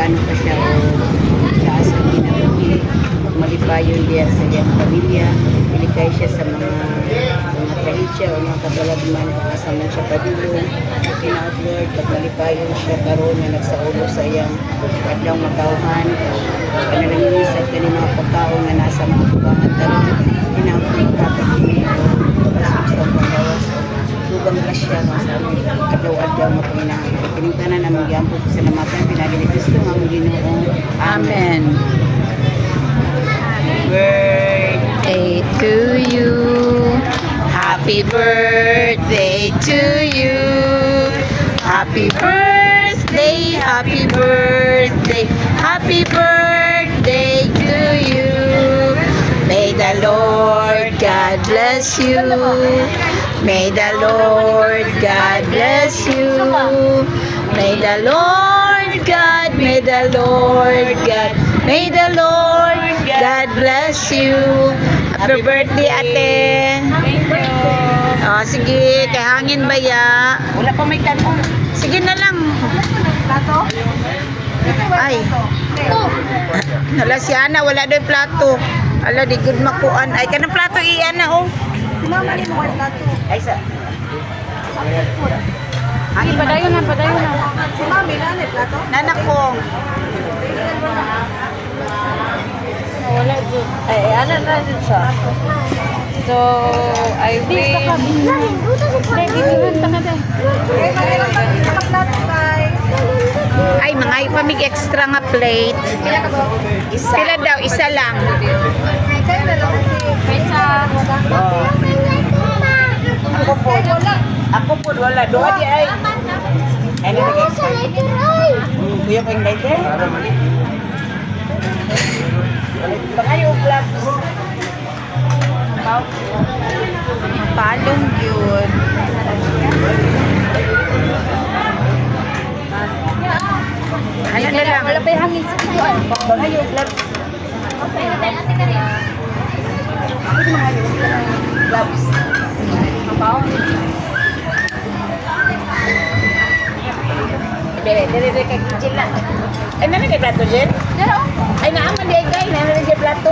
magkano pa siya o taas ang ginagawa. Malipayon diya sa iyang pamilya, ilikay siya sa mga tradisya o mga kabalagman, kasaman siya padulong. Kinaot Lord, pag malipayon siya karon na nagsaulo sa iyang kadlaw matawhan, kanalamisan ka ni mga pagkao na nasa mga kubangan taron, kinaot Lord, dapat ini pasok sa pagbawas. Lugang ka siya sa kadlaw-adlaw mo pinahan. Pinintana na magyampo sa namatan, pinagin ni Kristo, ang Ginoo. Amen. Birthday to you. Happy birthday to you. Happy birthday, happy birthday, happy birthday to you. May the Lord God bless you. May the Lord God bless you. May the Lord God, may the Lord God, may the Lord God bless you. Happy birthday, ate. Thank you. Oh, sige, kay hangin ba ya? Wala pa may tanong. Sige na lang. Plato? Ay. Wala si Ana, wala daw yung plato. Ala, di good makuan. Ay, kanang plato i-ana, oh. Mama ni mo ang plato. Ay, sa. Hangin Padayon na, padayon na. Si Mami, na plato? Nanak ko. Wala dyan. Ay, ano na dyan siya? So, I think... Ay, mga ipamig extra nga plate. Sila daw, isa lang. Ako po, wala. Doha di ay. Ano na kuya ko yung lighter? Pangayo, gloves. Palong yun. Ano na lang? Wala pa yung hangin sa kuwan. Pangayo, gloves. Ako di mga gloves. Mabaw. Dere kay Jill na. Ay, nana kay plato, Jill? Ay, naaman di ay kay. Nana kay plato.